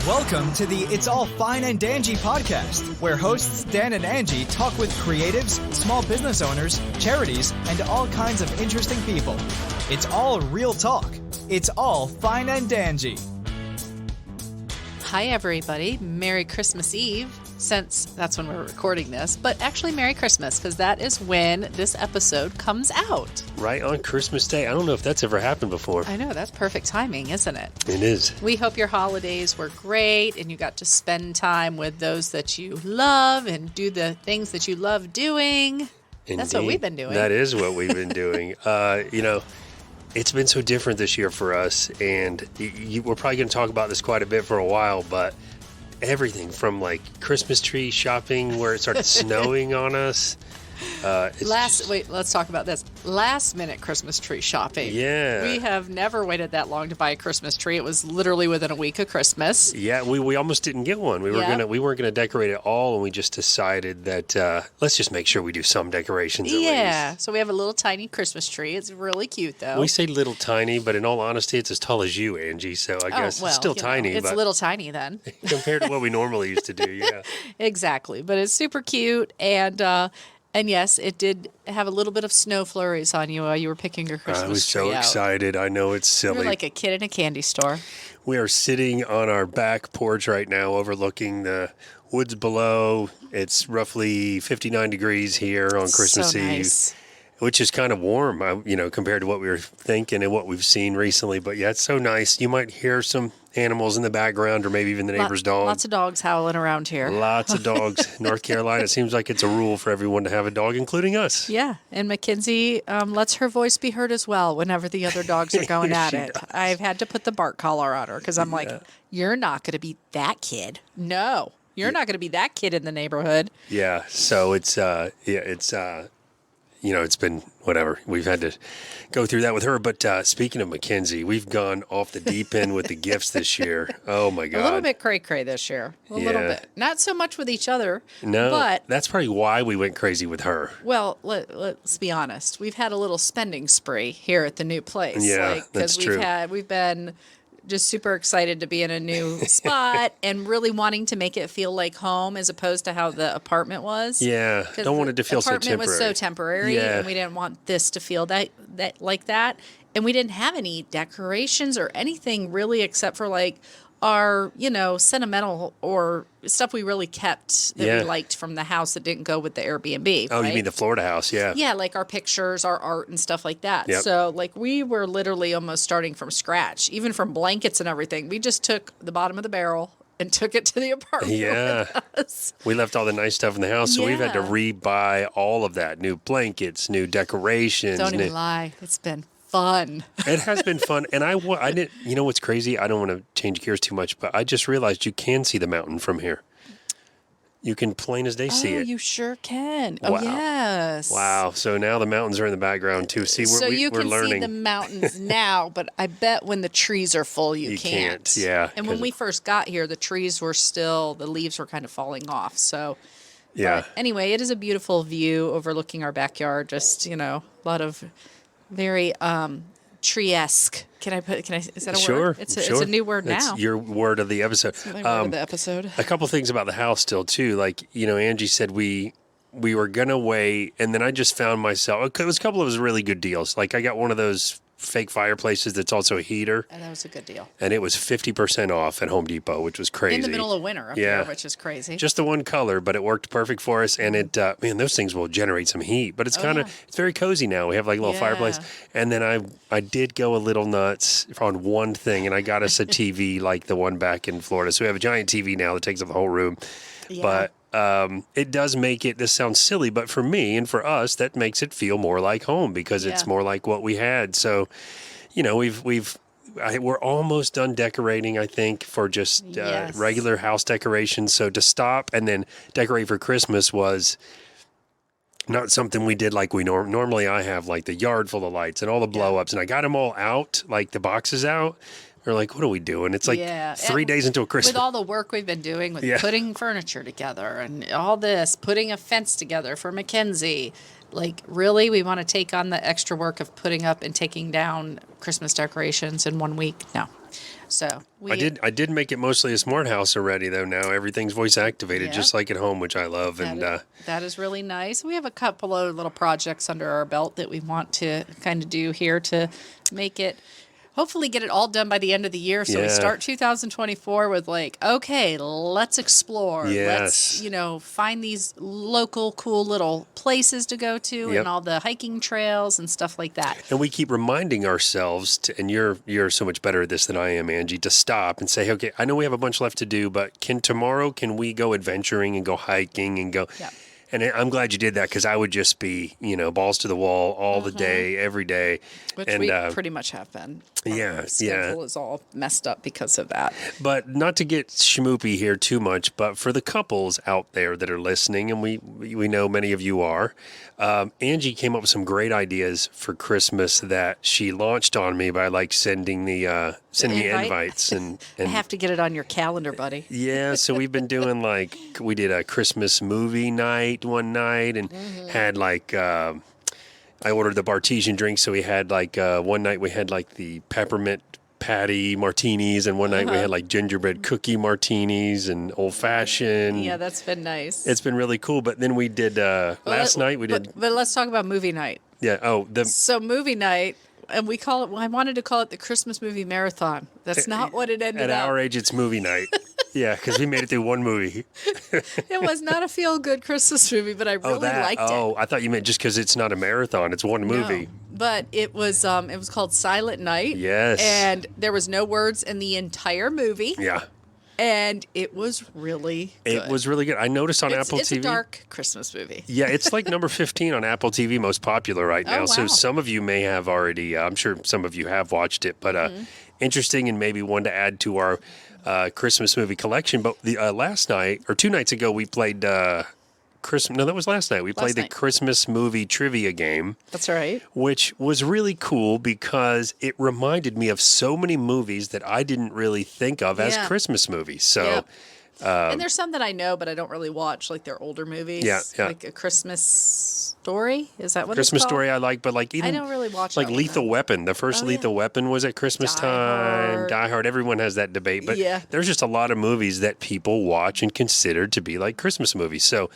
Welcome to the It's All Fine and Dangy podcast, where hosts Dan and Angie talk with creatives, small business owners, charities, and all kinds of interesting people. It's all real talk. It's all fine and dangy. Hi, everybody. Merry Christmas Eve, since that's when we're recording this. But actually, Merry Christmas, because that is when this episode comes out. Right on Christmas Day. I don't know if that's ever happened before. I know, that's perfect timing, isn't it? It is. We hope your holidays were great and you got to spend time with those that you love and do the things that you love doing. Indeed. That's what we've been doing. That is what we've been doing. It's been so different this year for us, and we're probably going to talk about this quite a bit for a while, but everything from like Christmas tree shopping where it started snowing on us. Let's talk about this. Last minute Christmas tree shopping. Yeah. We have never waited that long to buy a Christmas tree. It was literally within a week of Christmas. Yeah, we almost didn't get one. We weren't gonna decorate it all, and we just decided that let's just make sure we do some decorations at least. So we have a little tiny Christmas tree. It's really cute though. We say little tiny, but in all honesty, it's as tall as you, Angie. So I guess it's still tiny. It's a little tiny then. Compared to what we normally used to do, yeah. Exactly. But it's super cute, and yes, it did have a little bit of snow flurries on you while you were picking your Christmas tree out. I was so excited. I know it's silly. You're like a kid in a candy store. We are sitting on our back porch right now overlooking the woods below. It's roughly 59 degrees here on Christmas Eve, which is kind of warm, compared to what we were thinking and what we've seen recently. But yeah, it's so nice. You might hear some animals in the background or maybe even the neighbor's dog. Lots of dogs howling around here. Lots of dogs. North Carolina, it seems like it's a rule for everyone to have a dog, including us. Yeah, and Mackenzie lets her voice be heard as well whenever the other dogs are going at it. Does. I've had to put the bark collar on her because I'm like, you're not going to be that kid. No, you're not going to be that kid in the neighborhood. Yeah, so it's been whatever. We've had to go through that with her. But speaking of Mackenzie, we've gone off the deep end with the gifts this year. Oh, my God. A little bit cray-cray this year. A little bit. Not so much with each other. No, but that's probably why we went crazy with her. Well, let's be honest. We've had a little spending spree here at the new place. Yeah, that's true. We've been just super excited to be in a new spot and really wanting to make it feel like home as opposed to how the apartment was. Yeah, don't want it to feel so temporary. The apartment was so temporary, and we didn't want this to feel that like that. And we didn't have any decorations or anything really except for like our, sentimental or stuff we really kept that we liked from the house that didn't go with the Airbnb. Oh, right? You mean the Florida house, yeah. Yeah, like our pictures, our art and stuff like that. Yep. So like we were literally almost starting from scratch, even from blankets and everything. We just took the bottom of the barrel and took it to the apartment with us. We left all the nice stuff in the house, so we've had to re-buy all of that. New blankets, new decorations. Don't even lie. It's been fun. It has been fun. And I didn't, what's crazy? I don't want to change gears too much, but I just realized you can see the mountain from here. You can plain as day see it. Oh, you sure can. Wow. Oh, yes. Wow. So now the mountains are in the background too. See, we're learning. So you can see the mountains now, but I bet when the trees are full, you can't. Yeah. And when we first got here, the trees were still, the leaves were kind of falling off. So, yeah. But anyway, it is a beautiful view overlooking our backyard. Just, a lot of very tree-esque. Is that a word? It's a new word now. It's your word of the episode. It's my word of the episode. A couple things about the house still, too. Like, Angie said we were going to wait, and then I just found myself, it was a couple of really good deals. Like, I got one of those fake fireplaces that's also a heater. And that was a good deal. And it was 50% off at Home Depot, which was crazy. In the middle of winter up here, which is crazy. Just the one color, but it worked perfect for us. And it, those things will generate some heat. But it's it's very cozy now. We have like a little fireplace. And then I did go a little nuts on one thing, and I got us a TV like the one back in Florida. So we have a giant TV now that takes up the whole room. Yeah. But it does make it, this sounds silly, but for me and for us, that makes it feel more like home because it's more like what we had. So, we're almost done decorating, I think, for just regular house decorations. So to stop and then decorate for Christmas was not something we did like we normally. I have like the yard full of lights and all the blow ups, and I got them all out, like the boxes out. We're like, what are we doing? It's like 3 days until Christmas. With all the work we've been doing with putting furniture together and all this, putting a fence together for Mackenzie, like, really, we want to take on the extra work of putting up and taking down Christmas decorations in 1 week? No. So I did make it mostly a smart house already, though. Now everything's voice activated, just like at home, which I love. That is really nice. We have a couple of little projects under our belt that we want to kind of do here to make it, hopefully get it all done by the end of the year. So we start 2024 with like, okay, let's explore. Yes. Let's, find these local cool little places to go to and all the hiking trails and stuff like that. And we keep reminding ourselves, and you're so much better at this than I am, Angie, to stop and say, okay, I know we have a bunch left to do, but tomorrow can we go adventuring and go hiking and go... Yeah. And I'm glad you did that, because I would just be, balls to the wall all the day, every day. Which we pretty much have been. Our schedule is all messed up because of that. But not to get schmoopy here too much, but for the couples out there that are listening, and we know many of you are, Angie came up with some great ideas for Christmas that she launched on me by sending me invites. And I have to get it on your calendar, buddy. Yeah, so we've been doing we did a Christmas movie night one night, and had I ordered the Bartesian drink, so we had one night we had the peppermint patty martinis, and one night we had gingerbread cookie martinis and old fashioned. Yeah, that's been nice. It's been really cool. But then we did last night we did. But let's talk about movie night. Yeah. So movie night. And we call it, I wanted to call it the Christmas movie marathon. That's not what it ended up. At our age, it's movie night. Yeah, because we made it through one movie. It was not a feel-good Christmas movie, but I really liked it. Oh, I thought you meant just because it's not a marathon. It's one movie. No, but it was called Silent Night. Yes. And there was no words in the entire movie. Yeah. And it was really good. It was really good. I noticed on Apple TV. It's a dark Christmas movie. Yeah, it's number 15 on Apple TV, most popular right now. Oh, wow. So some of you may have already, I'm sure some of you have watched it, but interesting, and maybe one to add to our Christmas movie collection. But the last night, or 2 nights ago, we played that was last night. We played the Christmas movie trivia game. That's right. Which was really cool because it reminded me of so many movies that I didn't really think of as Christmas movies. So, yep. And there's some that I know, but I don't really watch, they're older movies. Yeah. Like A Christmas Story. Is that what Christmas it's called? Story I like, but even I don't really watch that Lethal Weapon. The first Lethal Weapon was at Christmas time. Die Hard. Everyone has that debate, but there's just a lot of movies that people watch and consider to be like Christmas movies. So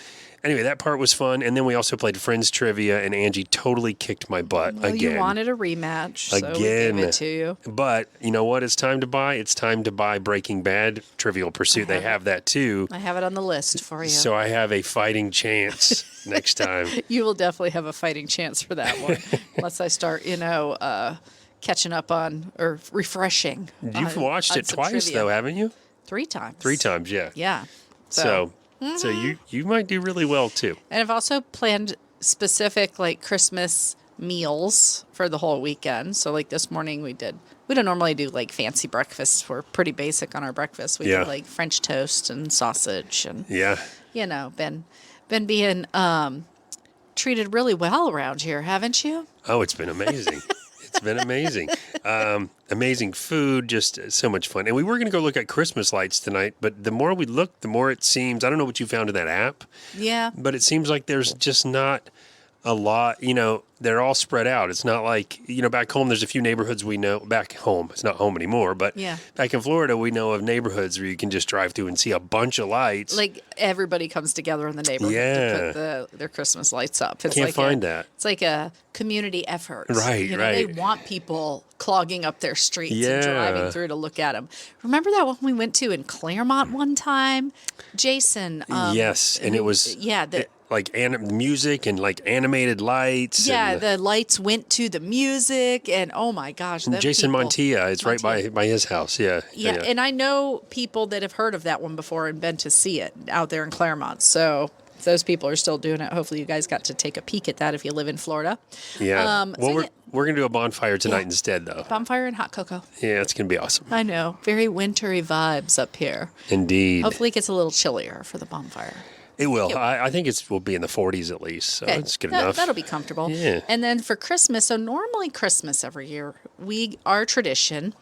anyway, that part was fun. And then we also played Friends Trivia, and Angie totally kicked my butt again. You wanted a rematch, so we gave it to you. But you know what it's time to buy? It's time to buy Breaking Bad Trivial Pursuit. They have that too. I have it on the list for you. So I have a fighting chance next time. You will definitely have a fighting chance for that one. Unless I start, catching up on or refreshing. You've watched it twice, trivia. Though, haven't you? 3 times. 3 times, yeah. Yeah. So you might do really well too. And I've also planned specific Christmas meals for the whole weekend. So this morning we don't normally do fancy breakfasts. We're pretty basic on our breakfast. We do French toast and sausage and been being treated really well around here, haven't you? Oh, it's been amazing. It's been amazing. Amazing food, just so much fun. And we were going to go look at Christmas lights tonight, but the more we look, the more it seems, I don't know what you found in that app. Yeah. But it seems like there's just not a lot, they're all spread out. It's not like, back home, there's a few neighborhoods we know, back home, it's not home anymore, but back in Florida, we know of neighborhoods where you can just drive through and see a bunch of lights. Everybody comes together in the neighborhood to put their Christmas lights up. It's Can't find that. It's like a community effort. Right, They want people clogging up their streets and driving through to look at them. Remember that one we went to in Claremont one time? Jason. Yes, and it was... Yeah, music and animated lights. Yeah, the lights went to the music, and oh my gosh, Jason Montilla. It's right by his house. Yeah, and I know people that have heard of that one before and been to see it out there in Claremont. So if those people are still doing it, hopefully you guys got to take a peek at that if you live in Florida. Yeah. We're gonna do a bonfire tonight instead, though. Bonfire and hot cocoa. Yeah, it's gonna be awesome. I know, very wintry vibes up here. Indeed. Hopefully it gets a little chillier for the bonfire. It will. I think will be in the 40s at least, so it's good enough. That'll be comfortable. Yeah. And then for Christmas, so normally Christmas every year, our tradition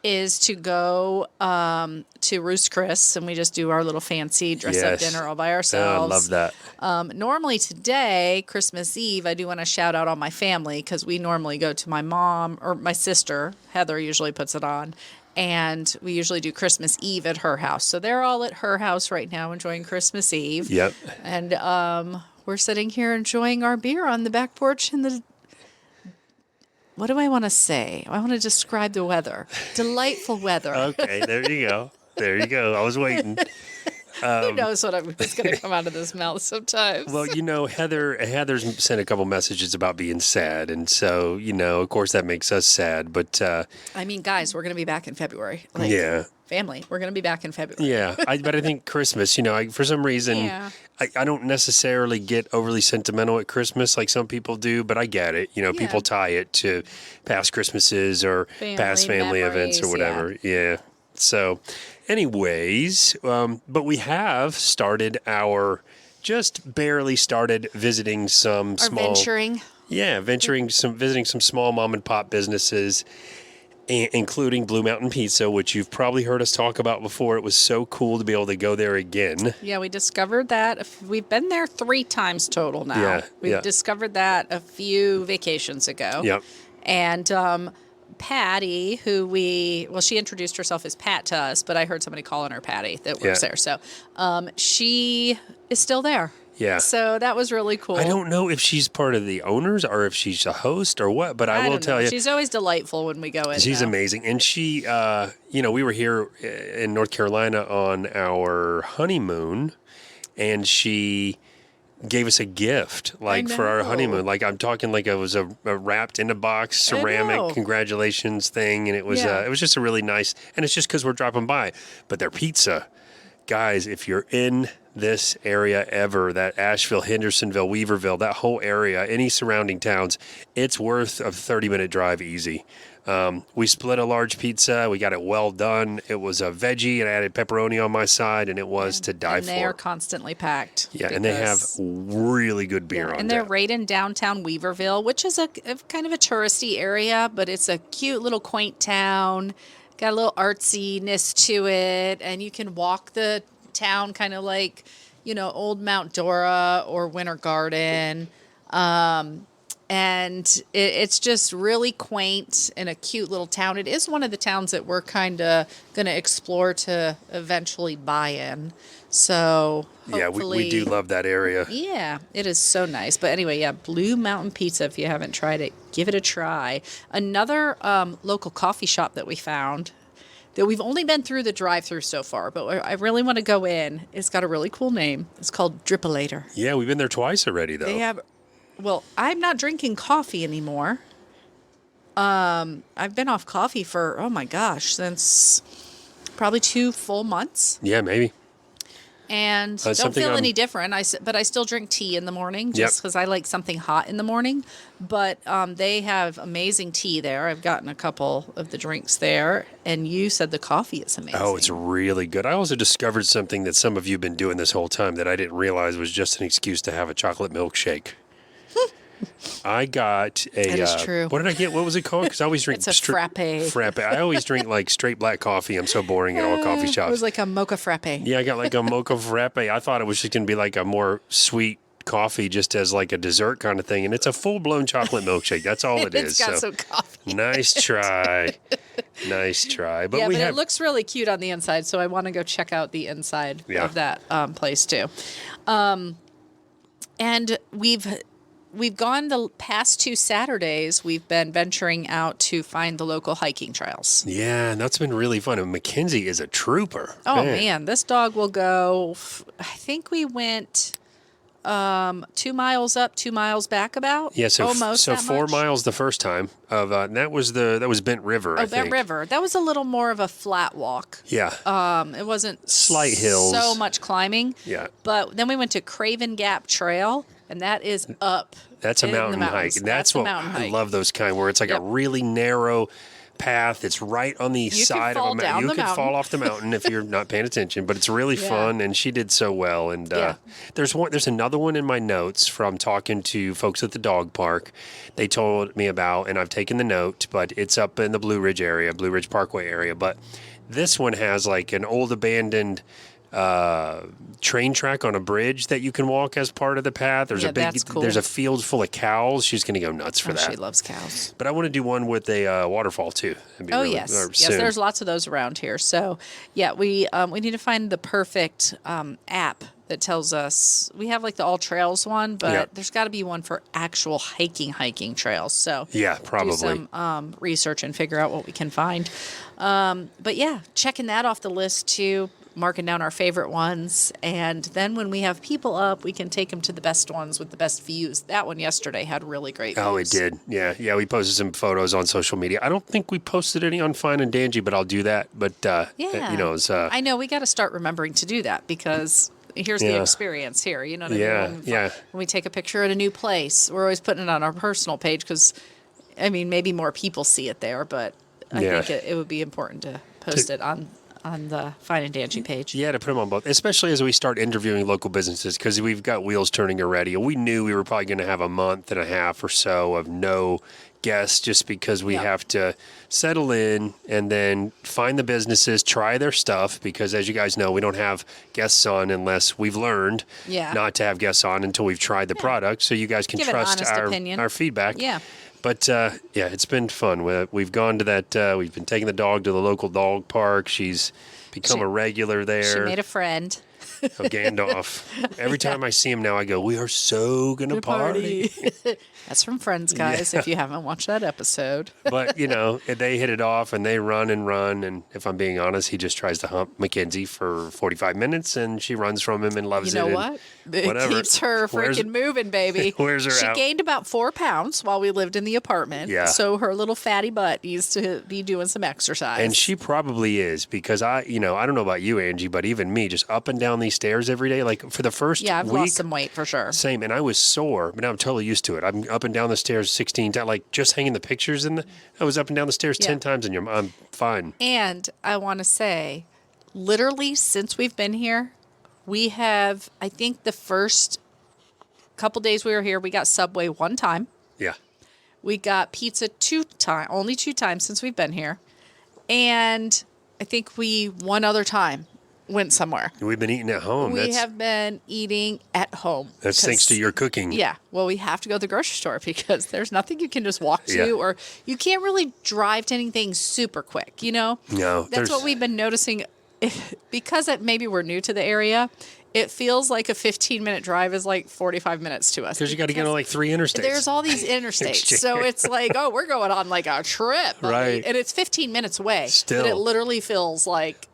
is to go to Ruth's Chris, and we just do our little fancy dress-up dinner all by ourselves. I love that. Normally today, Christmas Eve, I do want to shout out all my family because we normally go to my mom or my sister. Heather usually puts it on. And we usually do Christmas Eve at her house. So they're all at her house right now enjoying Christmas Eve. Yep. And we're sitting here enjoying our beer on the back porch in the... What do I want to say? I want to describe the weather. Delightful weather. Okay, there you go. There you go. I was waiting. Who knows what's going to come out of this mouth sometimes? Well, Heather's sent a couple messages about being sad. And so, of course that makes us sad. But I mean, guys, we're going to be back in February. Family, we're going to be back in February. Yeah. But I think Christmas, for some reason, I don't necessarily get overly sentimental at Christmas like some people do, but I get it. People tie it to past Christmases or past family events or whatever. Yeah. So, anyways, but we have started just barely started visiting some small... venturing. Yeah, visiting some small mom and pop businesses, including Blue Mountain Pizza, which you've probably heard us talk about before. It was so cool to be able to go there again. Yeah, we discovered that. We've been there 3 times total now. Yeah, we discovered that a few vacations ago. Yep. And Patty, she introduced herself as Pat to us, but I heard somebody calling her Patty that works there. So she is still there. Yeah. So that was really cool. I don't know if she's part of the owners or if she's a host or what, but I will tell you. She's always delightful when we go in. She's amazing. And she, we were here in North Carolina on our honeymoon, and she gave us a gift for our honeymoon. I'm talking like it was a wrapped in a box ceramic congratulations thing, and it was just a really nice, and it's just because we're dropping by. But their pizza, guys, if you're in this area ever, that Asheville, Hendersonville, Weaverville, that whole area, any surrounding towns, it's worth a 30-minute drive easy. We split a large pizza. We got it well done. It was a veggie, and I added pepperoni on my side, and it was to die for. And they are constantly packed. Yeah, and they have really good beer on and they're right in downtown Weaverville, which is a kind of a touristy area, but it's a cute little quaint town. Got a little artsiness to it, and you can walk the town kind of like, Old Mount Dora or Winter Garden. And it's just really quaint and a cute little town. It is one of the towns that we're kind of going to explore to eventually buy in. So hopefully, we do love that area. Yeah, it is so nice. But anyway, Blue Mountain Pizza, if you haven't tried it, give it a try. Another local coffee shop that we found that we've only been through the drive-thru so far, but I really want to go in. It's got a really cool name. It's called Dripalator. Yeah, we've been there twice already, though. They have... Well, I'm not drinking coffee anymore. I've been off coffee for, oh my gosh, since probably 2 full months. Yeah, maybe. And don't feel any different. But I still drink tea in the morning just because I like something hot in the morning. But they have amazing tea there. I've gotten a couple of the drinks there. And you said the coffee is amazing. Oh, it's really good. I also discovered something that some of you have been doing this whole time that I didn't realize was just an excuse to have a chocolate milkshake. I got a. That is true. What did I get? What was it called? Because I always drink. It's a frappe. Frappe. I always drink like straight black coffee. I'm so boring at all coffee shops. It was like a mocha frappe. Yeah, I got like a mocha frappe. I thought it was just going to be like a more sweet coffee, just as like a dessert kind of thing, and it's a full-blown chocolate milkshake. That's all it is. It's got some coffee. Nice try. Nice try. But it looks really cute on the inside, so I want to go check out the inside of that place too. And we've gone the past 2 Saturdays. We've been venturing out to find the local hiking trails. Yeah, and that's been really fun. And Mackenzie is a trooper. Oh, man. This dog will go, I think we went 2 miles up, 2 miles back about. Yeah, so almost that 4 much. miles the first time. And that was Bent River, I think. Bent River. That was a little more of a flat walk. Yeah. It wasn't slight hills. So much climbing. Yeah. But then we went to Craven Gap Trail. And that is up. That's a mountain hike. And that's what I love those kind where it's like a really narrow path. It's right on the side of a mountain. You could fall off the mountain if you're not paying attention, but it's really fun, and she did so well. And there's another one in my notes from talking to folks at the dog park. They told me about, and I've taken the note, but it's up in the Blue Ridge Parkway area. But this one has like an old abandoned train track on a bridge that you can walk as part of the path. There's there's a field full of cows. She's going to go nuts for that. She loves cows. But I want to do one with a waterfall too. Yes, there's lots of those around here. So we need to find the perfect app that tells us. We have like the All Trails one, but there's got to be one for actual hiking trails. So probably do some research and figure out what we can find. But checking that off the list too. Marking down our favorite ones, and then when we have people up, we can take them to the best ones with the best views. That one yesterday had really great views. Oh, it did. Yeah. We posted some photos on social media. I don't think we posted any on Fine and Dangy, but I'll do that. But I know we got to start remembering to do that because here's the experience here. You know what I mean? When we take a picture at a new place, we're always putting it on our personal page because, I mean, maybe more people see it there, but I think it would be important to post it on the Fine and Dangy page. Yeah, to put them on both, especially as we start interviewing local businesses, because we've got wheels turning already. We knew we were probably going to have a month and a half or so of no guests just because we have to settle in and then find the businesses, try their stuff, because as you guys know, we don't have guests on unless we've learned not to have guests on until we've tried the product, so you guys can trust our feedback. Yeah. But, it's been fun. We've gone to that, we've been taking the dog to the local dog park. She's become a regular there. She made a friend. Of Gandalf. Every time I see him now, I go, we are so going to party. That's from Friends, guys, if you haven't watched that episode. But, they hit it off and they run. And if I'm being honest, he just tries to hump Mackenzie for 45 minutes and she runs from him and loves it. You know what? It keeps her freaking moving, baby. She gained about 4 pounds while we lived in the apartment. Yeah. So her little fatty butt needs to be doing some exercise. And she probably is because I don't know about you, Angie, but even me, just up and down these stairs every day, like for the first week. Yeah, I've lost some weight for sure. Same. And I was sore, but now I'm totally used to it. I'm up and down the stairs 16 times, like just hanging the pictures I was up and down the stairs 10 times and I'm fine. And I want to say, literally since we've been here, we have, I think the first couple days we were here, we got Subway 1 time. Yeah. We got pizza only 2 times since we've been here. And I think we one other time went somewhere. We've been eating at home. We have been eating at home. That's thanks to your cooking. Yeah. Well, we have to go to the grocery store because there's nothing you can just walk to or you can't really drive to anything super quick, No. That's what we've been noticing. Because maybe we're new to the area, it feels like a 15-minute drive is like 45 minutes to us. Because you got to get on like 3 interstates. There's all these interstates. So it's like, we're going on like a trip. Right. And it's 15 minutes away. Still. But it literally feels like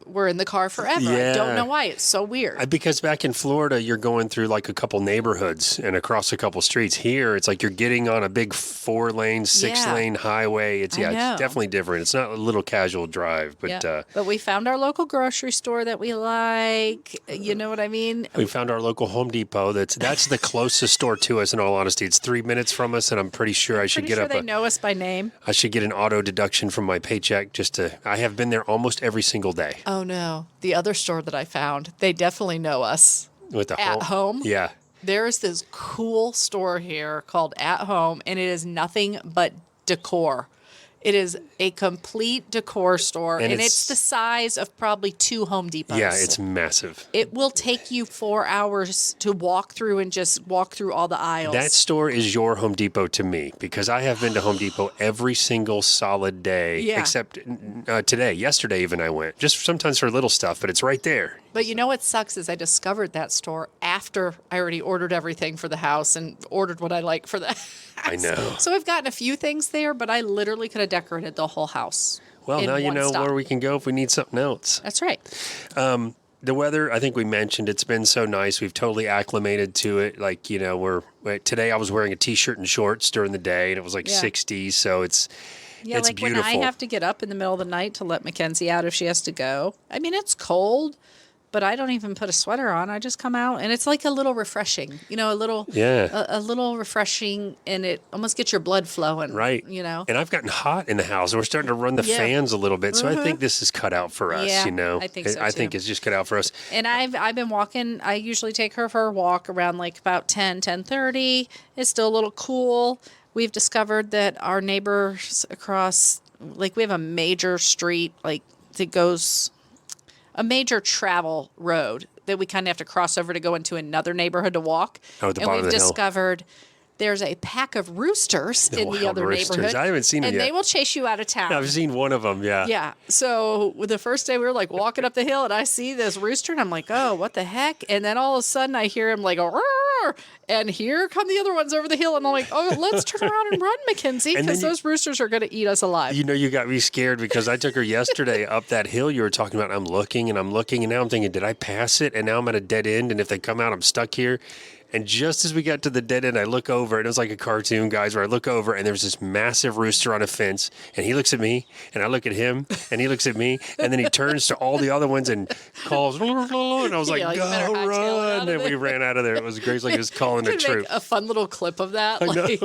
we're in the car forever. Yeah. I don't know why. It's so weird. Because back in Florida, you're going through like a couple neighborhoods and across a couple streets. Here, it's like you're getting on a big 4-lane, 6-lane highway. It's definitely different. It's not a little casual drive, but but we found our local grocery store that we like. You know what I mean? We found our local Home Depot. That's the closest store to us. In all honesty, it's 3 minutes from us, and I'm pretty sure I should get they know us by name. I should get an auto deduction from my paycheck I have been there almost every single day. Oh no! The other store that I found, they definitely know us. With the At Home. Yeah. There's this cool store here called At Home, and it is nothing but decor. It is a complete decor store, and it's the size of probably 2 Home Depots. Yeah, it's massive. It will take you 4 hours to walk through and just walk through all the aisles. That store is your Home Depot to me because I have been to Home Depot every single solid day except today. Yesterday even I went, just sometimes for little stuff, but it's right there. But you know what sucks is I discovered that store after I already ordered everything for the house and ordered what I like for the house. I know. So I've gotten a few things there, but I literally could have decorated the whole house. Well, now you know where we can go if we need something else. That's right. The weather, I think we mentioned, it's been so nice. We've totally acclimated to it. Like, today I was wearing a T-shirt and shorts during the day, and it was like 60, so it's like beautiful. When I have to get up in the middle of the night to let Mackenzie out if she has to go. I mean, it's cold, but I don't even put a sweater on. I just come out, and it's like a little refreshing, a little refreshing, and it almost gets your blood flowing. Right. And I've gotten hot in the house. We're starting to run the fans a little bit. So I think this is cut out for us, I think so too. I think it's just cut out for us. And I've been walking. I usually take her for a walk around like about 10:30. It's still a little cool. We've discovered that our neighbors across, like we have a major street, like that goes, a major travel road that we kind of have to cross over to go into another neighborhood to walk. Oh, at the bottom of the hill. Discovered there's a pack of roosters in the other neighborhood. I haven't seen them yet. And they will chase you out of town. I've seen one of them, yeah. Yeah. So the first day we were like walking up the hill and I see this rooster and I'm like, oh, what the heck? And then all of a sudden I hear him like, roar, and here come the other ones over the hill. And I'm like, oh, let's turn around and run, Mackenzie, because those roosters are going to eat us alive. You got me scared because I took her yesterday up that hill you were talking about. And I'm looking, and now I'm thinking, did I pass it? And now I'm at a dead end. And if they come out, I'm stuck here. And just as we got to the dead end, I look over, and it was like a cartoon, guys, where I look over, and there's this massive rooster on a fence, and he looks at me, and I look at him, and he looks at me, and then he turns to all the other ones and calls, and I was like, go run, and we ran out of there. It was great, like he was calling a troop. A fun little clip of that, like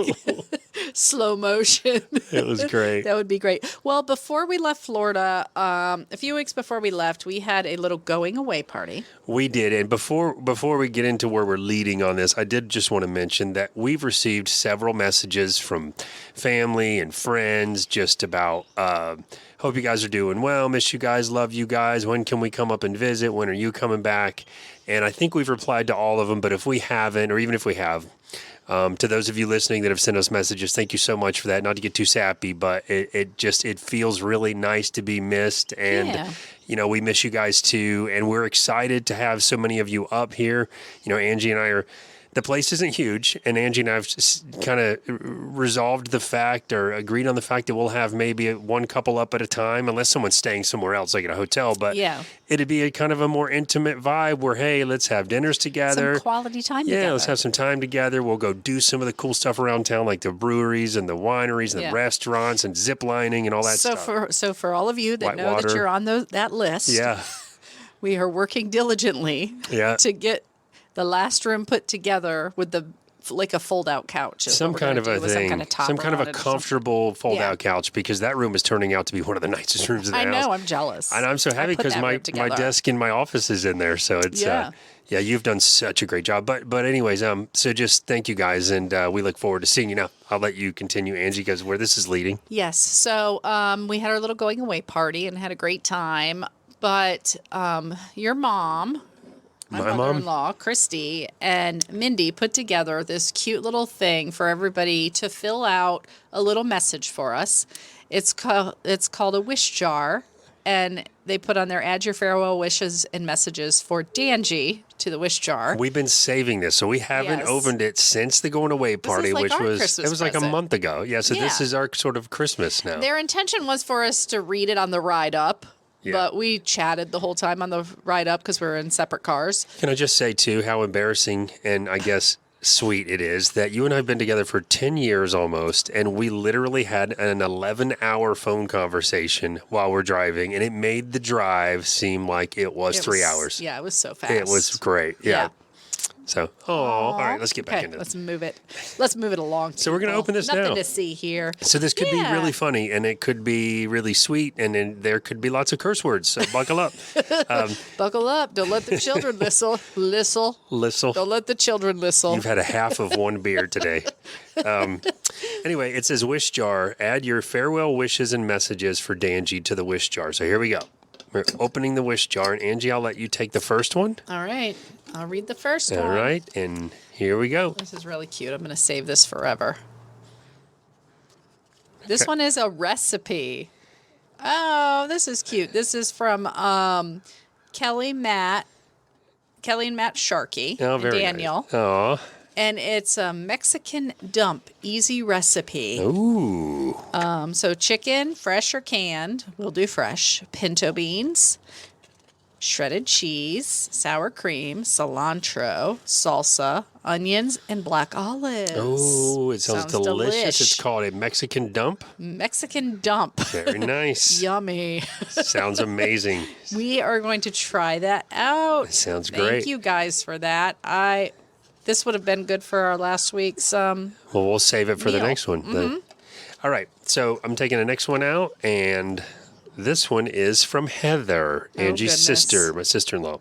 slow motion. It was great. That would be great. Well, before we left Florida, a few weeks before we left, we had a little going away party. We did, and before we get into where we're leading on this, I did just want to mention that we've received several messages from family and friends just about, hope you guys are doing well, miss you guys, love you guys, when can we come up and visit, when are you coming back? And I think we've replied to all of them, but if we haven't, or even if we have, to those of you listening that have sent us messages, thank you so much for that. Not to get too sappy, but it feels really nice to be missed. And, we miss you guys too. And we're excited to have so many of you up here. Angie and I the place isn't huge. And Angie and I have kind of resolved the fact or agreed on the fact that we'll have maybe one couple up at a time, unless someone's staying somewhere else, like at a hotel. But it'd be a kind of a more intimate vibe where, hey, let's have dinners together. Some quality time together. Yeah, let's have some time together. We'll go do some of the cool stuff around town, like the breweries and the wineries and the restaurants and zip lining and all that stuff. So for all of you that know that you're on that list, we are working diligently to get the last room put together with like a fold-out couch. Some kind of a thing. Some kind of a comfortable fold-out couch, because that room is turning out to be one of the nicest rooms in the house. I know. I'm jealous. And I'm so happy because my desk in my office is in there. So it's, you've done such a great job. But anyways, so just thank you guys. And we look forward to seeing you now. I'll let you continue, Angie, because where this is leading. Yes. So we had our little going away party and had a great time. But your mom... My mother-in-law, Christy, and Mindy put together this cute little thing for everybody to fill out a little message for us. It's called a wish jar, and they put on there, add your farewell wishes and messages for Danji to the wish jar. We've been saving this, so we haven't opened it since the going away party, which was like a month ago. Yeah, so this is our sort of Christmas now. Their intention was for us to read it on the ride up. Yeah. But we chatted the whole time on the ride up because we were in separate cars. Can I just say, too, how embarrassing and I guess sweet it is that you and I have been together for 10 years almost, and we literally had an 11-hour phone conversation while we're driving, and it made the drive seem like it was 3 hours. Yeah, it was so fast. It was great. Yeah. So, all right, let's get back into this. Let's move it along. So we're going to open this now. Nothing to see here. So this could be really funny, and it could be really sweet, and then there could be lots of curse words. So buckle up. Buckle up. Don't let the children listle. Don't let the children listle. You've had a half of one beer today. Anyway, it says wish jar. Add your farewell wishes and messages for Danji to the wish jar. So here we go. We're opening the wish jar, and Angie, I'll let you take the first one. All right. I'll read the first one. All right, and here we go. This is really cute. I'm going to save this forever. This one is a recipe. Oh, this is cute. This is from Kelly and Matt Sharkey and Daniel. Nice. Aw. And it's a Mexican dump easy recipe. Ooh. So chicken, fresh or canned. We'll do fresh. Pinto beans, shredded cheese, sour cream, cilantro, salsa, onions, and black olives. Oh, it sounds delicious. It's delish. called a Mexican dump. Mexican dump. Very nice. Yummy. Sounds amazing. We are going to try that out. It sounds great. Thank you guys for that. This would have been good for our last week's Well, we'll save it for the meal. next one. All right. So I'm taking the next one out, and this one is from Heather, Angie's sister, my sister-in-law.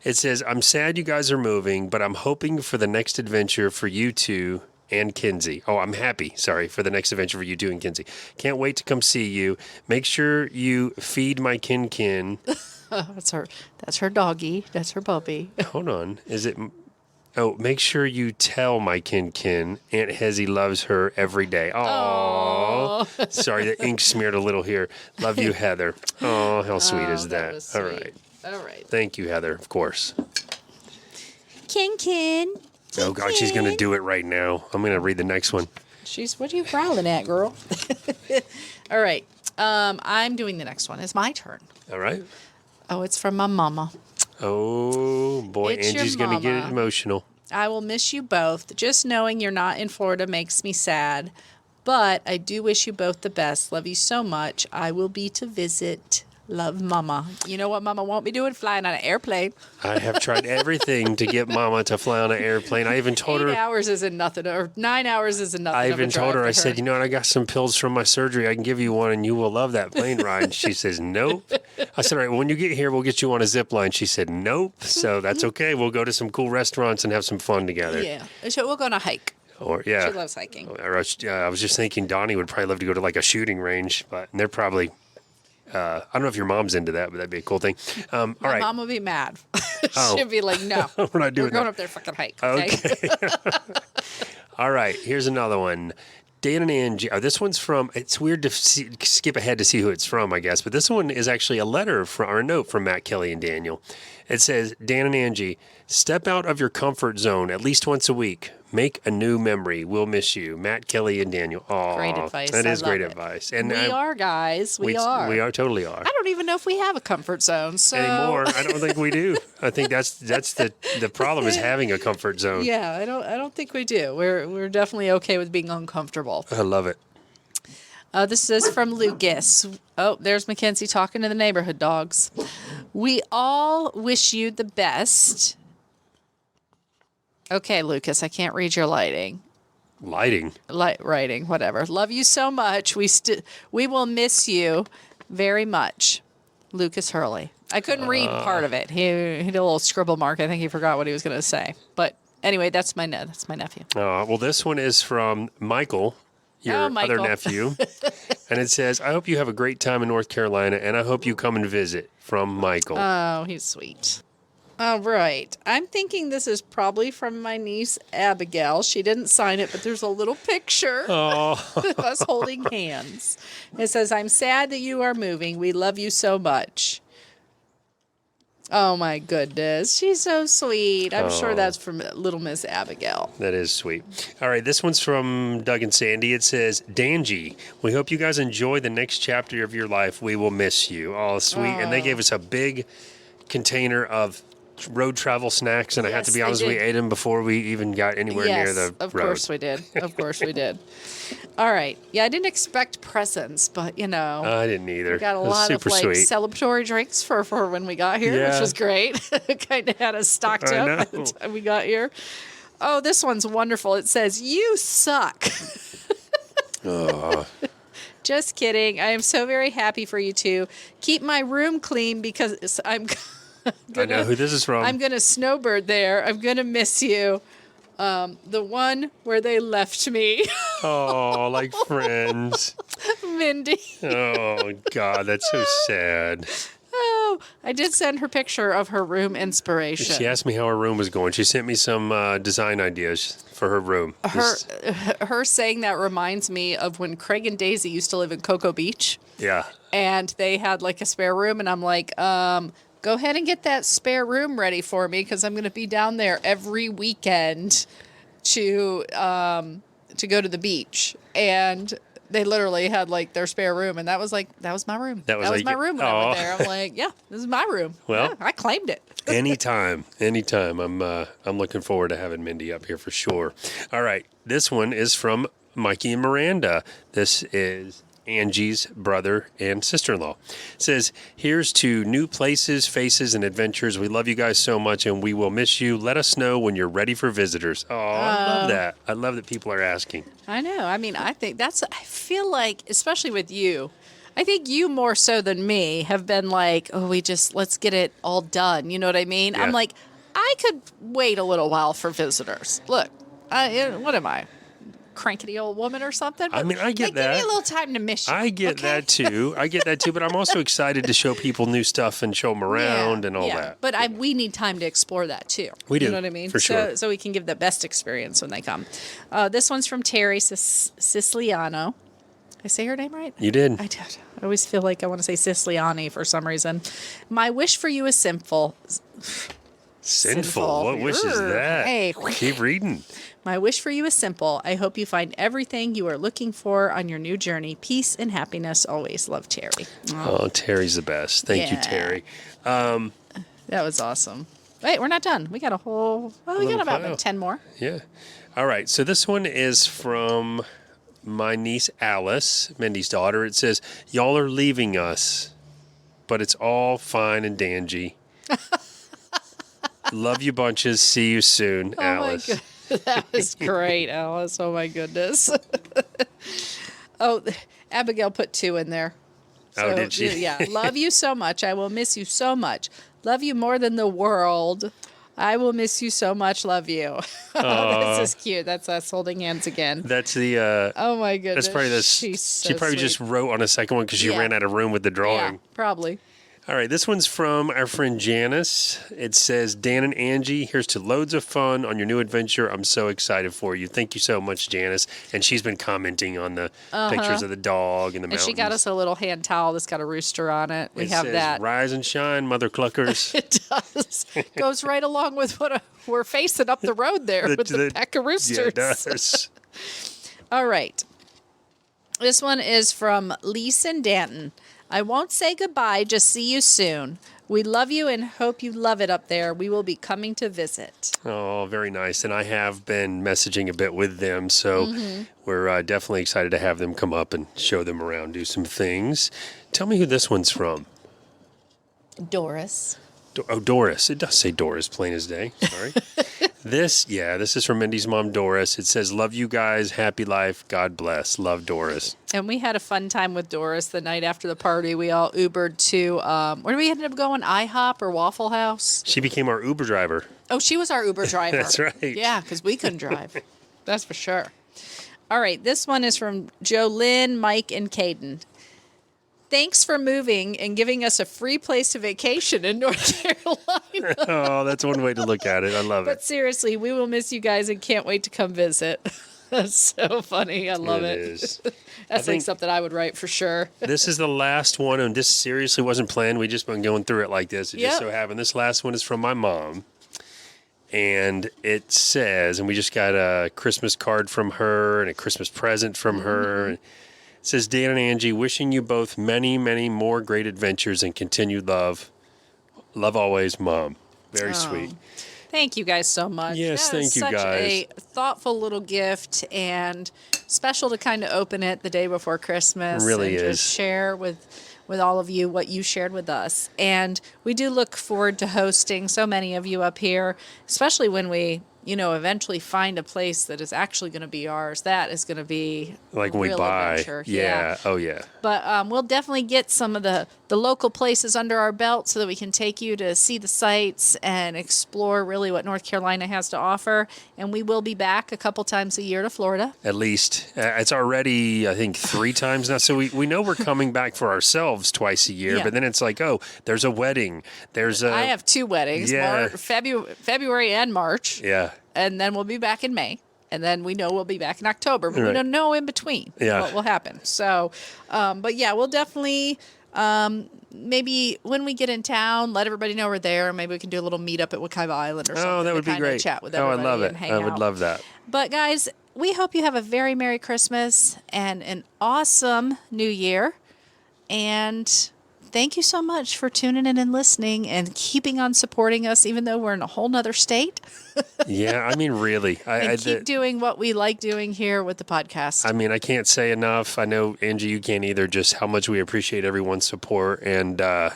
It says, I'm sad you guys are moving, but I'm hoping for the next adventure for you two and Kinsey. Oh, I'm happy, for the next adventure for you two and Kinsey. Can't wait to come see you. Make sure you feed my kin. That's her doggy. That's her puppy. Hold on. Is it... Oh, make sure you tell my kin Aunt Hezzy loves her every day. Oh, sorry, the ink smeared a little here. Love you, Heather. Oh, how sweet is that? Was sweet. All right. All right. Thank you, Heather, of course. Kin. Oh, God, she's going to do it right now. I'm going to read the next one. What are you growling at, girl? All right. I'm doing the next one. It's my turn. All right. Oh, it's from my mama. Oh, boy, It's your Angie's going to get mama. emotional. I will miss you both. Just knowing you're not in Florida makes me sad. But I do wish you both the best. Love you so much. I will be to visit. Love, Mama. You know what Mama won't be doing? Flying on an airplane. I have tried everything to get Mama to fly on an airplane. I even told 8 her... hours isn't nothing, or 9 hours isn't nothing. I even told her, I said, you know what, I got some pills from my surgery. I can give you one and you will love that plane ride. And she says, nope. I said, all right, well, when you get here, we'll get you on a zip line. She said, nope. So that's okay. We'll go to some cool restaurants and have some fun together. Yeah. So we'll go on a hike. Or, yeah. She loves hiking. I was just thinking Donnie would probably love to go to like a shooting range, but they're probably... I don't know if your mom's into that, but that'd be a cool thing. All right. My mom would be mad. Oh. She'd be like, no. We're not doing We're going that. up there fucking hike. Okay. All right. Here's another one. Dan and Angie. This one's from, it's weird to skip ahead to see who it's from, I guess, but this one is actually a letter or a note from Matt, Kelly, and Daniel. It says, Dan and Angie, step out of your comfort zone at least once a week. Make a new memory. We'll miss you. Matt, Kelly, and Daniel. Oh, Great advice. That is I love great it. advice. And We are, guys. We are. We are, totally are. I don't even know if we have a comfort zone. So Anymore. I don't think we do. I think that's the problem is having a comfort zone. Yeah, I don't think we do. We're definitely okay with being uncomfortable. I love it. This is from Lucas. Oh, there's Mackenzie talking to the neighborhood dogs. We all wish you the best. Okay, Lucas, I can't read your writing, whatever. Love you so much. We will miss you very much. Lucas Hurley. I couldn't read part of it. He did a little scribble mark. I think he forgot what he was going to say. But anyway, that's my nephew. Well, this one is from Michael, your Michael. other nephew. And it says, I hope you have a great time in North Carolina, and I hope you come and visit. From Michael. Oh, he's sweet. All right. I'm thinking this is probably from my niece, Abigail. She didn't sign it, but there's a little picture of us holding hands. It says, I'm sad that you are moving. We love you so much. Oh, my goodness. She's so sweet. I'm sure that's from little Miss Abigail. That is sweet. All right, this one's from Doug and Sandy. It says, Danji, we hope you guys enjoy the next chapter of your life. We will miss you. Oh, sweet. And they gave us a big container of road travel snacks, and I have to be honest, we ate them before we even got anywhere near the road. Of course we did. Of course we did. All right. Yeah, I didn't expect presents, but I didn't either. We got a lot of celebratory drinks for when we got here, which was great. Kind of had us stocked up by the time we got here. Oh, this one's wonderful. It says, "You suck." Just kidding. I am so very happy for you two. Keep my room clean because I know who this is from. I'm going to snowbird there. I'm going to miss you. The one where they left me. Oh, like Friends. Mindy. Oh, God, that's so sad. Oh, I did send her picture of her room inspiration. She asked me how her room was going. She sent me some design ideas for her room. Her saying that reminds me of when Craig and Daisy used to live in Cocoa Beach. Yeah. And they had like a spare room, and I'm like, go ahead and get that spare room ready for me because I'm going to be down there every weekend to go to the beach. And they literally had like their spare room, and that was my room. That was my room when I went there. I'm like, yeah, this is my room. Well, yeah, I claimed it. anytime. I'm looking forward to having Mindy up here for sure. All right, this one is from Mikey and Miranda. This is Angie's brother and sister-in-law. It says, here's to new places, faces, and adventures. We love you guys so much, and we will miss you. Let us know when you're ready for visitors. Oh, I love that. I love that people are asking. I know. I mean, I feel like, especially with you, I think you more so than me have been like, oh, let's get it all done. You know what I mean? Yeah. I'm like, I could wait a little while for visitors. Look, what am I? Crankety old woman or something? I mean, I get that. Give me a little time to miss you. I get that too. But I'm also excited to show people new stuff and show them around and all that. But we need time to explore that too. We do. You know what I mean? For sure. So we can give the best experience when they come. This one's from Terry Siciliano. Did I say her name right? You did. I did. I always feel like I want to say Siciliani for some reason. My wish for you is simple. Sinful. What wish is that? Hey. Keep reading. My wish for you is simple. I hope you find everything you are looking for on your new journey. Peace and happiness always. Love, Terry. Oh, Terry's the best. Thank you, Terry. That was awesome. Wait, we're not done. We got we got about 10 more. Yeah. All right. So this one is from my niece, Alice, Mindy's daughter. It says, y'all are leaving us, but it's all fine and dandy. Love you bunches. See you soon, Alice. My goodness. That was great, Alice. Oh, my goodness. Abigail put 2 in there. So, did she? Yeah. Love you so much. I will miss you so much. Love you more than the world. I will miss you so much. Love you. This is cute. That's us holding hands again. That's the... oh, my goodness. That's probably she probably just wrote on a second one because she ran out of room with the drawing. Yeah, probably. All right, this one's from our friend Janice. It says, Dan and Angie, here's to loads of fun on your new adventure. I'm so excited for you. Thank you so much, Janice. And she's been commenting on the pictures of the dog and the mountains. And she got us a little hand towel that's got a rooster on it. We have says, that. Rise and shine, mother cluckers. It does. Goes right along with what we're facing up the road there with the pack of roosters. Yeah, it does. All right. This one is from Lisa and Danton. I won't say goodbye, just see you soon. We love you and hope you love it up there. We will be coming to visit. Oh, very nice. And I have been messaging a bit with them, so we're definitely excited to have them come up and show them around, do some things. Tell me who this one's from. Doris. Doris. It does say Doris, plain as day. Sorry. This is from Mindy's mom, Doris. It says, love you guys. Happy life. God bless. Love, Doris. And we had a fun time with Doris the night after the party. We all Ubered to, where did we end up going? IHOP or Waffle House? She became our Uber driver. Oh, she was our Uber driver. That's right. Yeah, because we couldn't drive. That's for sure. All right. This one is from Jolynn, Mike, and Caden. Thanks for moving and giving us a free place to vacation in North Carolina. Oh, that's one way to look at it. I love it. But seriously, we will miss you guys and can't wait to come visit. That's so funny. I love it. It is. That's like something I would write for sure. This is the last one, and this seriously wasn't planned. We just been going through it like this. It just so happened. This last one is from my mom. And it says, and we just got a Christmas card from her and a Christmas present from her. And it says, Dan and Angie, wishing you both many, many more great adventures and continued love. Love always, Mom. Very sweet. Thank you guys so much. Yes, thank you such guys. A thoughtful little gift and special to kind of open it the day before Christmas. It really and is. Just share with all of you what you shared with us. And we do look forward to hosting so many of you up here, especially when we, eventually find a place that is actually going to be ours. That is going to be like when we buy. Adventure. Yeah. Oh, yeah. But we'll definitely get some of the local places under our belt so that we can take you to see the sights and explore really what North Carolina has to offer. And we will be back a couple times a year to Florida. At least. It's already, I think, 3 times now. So we know we're coming back for ourselves twice a year. Yeah. But then it's like, there's a wedding. I have 2 weddings, Yeah. February and March. Yeah. And then we'll be back in May. And then we know we'll be back in October. But we don't know in between what will happen. So, but yeah, we'll definitely... maybe when we get in town, let everybody know we're there. Maybe we can do a little meetup at Wekiva Island or something. Oh, that would be great. Chat with I everybody love it. and hang I would out. love that. But guys, we hope you have a very Merry Christmas and an awesome New Year. And thank you so much for tuning in and listening and keeping on supporting us, even though we're in a whole nother state. Yeah, I mean, really. And keep doing what we like doing here with the podcast. I mean, I can't say enough. I know, Angie, you can't either, just how much we appreciate everyone's support. And, the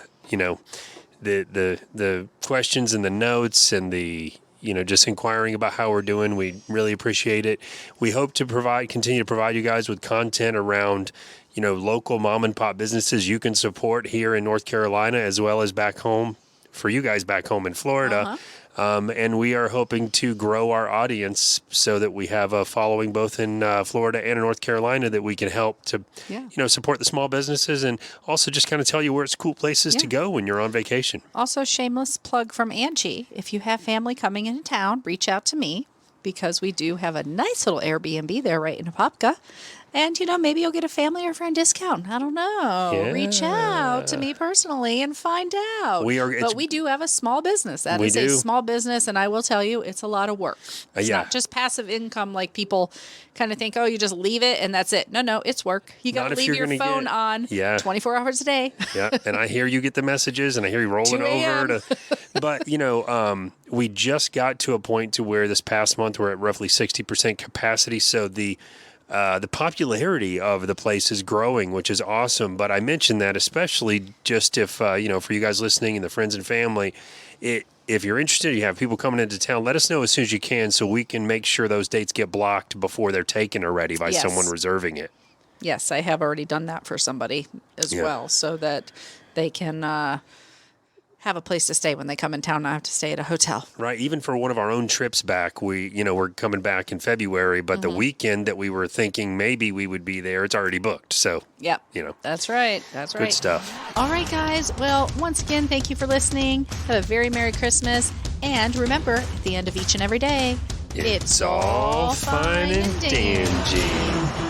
questions and the notes and the, just inquiring about how we're doing. We really appreciate it. We hope to continue to provide you guys with content around, local mom and pop businesses you can support here in North Carolina, as well as back home for you guys back home in Florida. And we are hoping to grow our audience so that we have a following both in Florida and in North Carolina that we can help to, support the small businesses and also just kind of tell you where it's cool places to go when you're on vacation. Also, shameless plug from Angie. If you have family coming into town, reach out to me because we do have a nice little Airbnb there right in Apopka. And, maybe you'll get a family or friend discount. I don't know. Yeah. Reach out to me personally and find out. But we do have a small business. That is a small business, and I will tell you, it's a lot of work. It's not just passive income like people kind of think, oh, you just leave it and that's it. No, it's work. You got to leave your phone on 24 hours a day. Yeah, and I hear you get the messages, and I hear you rolling over. But, we just got to a point to where this past month we're at roughly 60% capacity, so the popularity of the place is growing, which is awesome. But I mentioned that especially just if, for you guys listening and the friends and family, if you're interested, you have people coming into town, let us know as soon as you can so we can make sure those dates get blocked before they're taken already by someone reserving it. Yes, I have already done that for somebody as well so that they can have a place to stay when they come in town, not have to stay at a hotel. Right. Even for one of our own trips back, we're coming back in February, but the weekend that we were thinking maybe we would be there, it's already booked. So, That's right. Good stuff. All right, guys. Well, once again, thank you for listening. Have a very Merry Christmas. And remember, at the end of each and every day, it's all fine and dandy.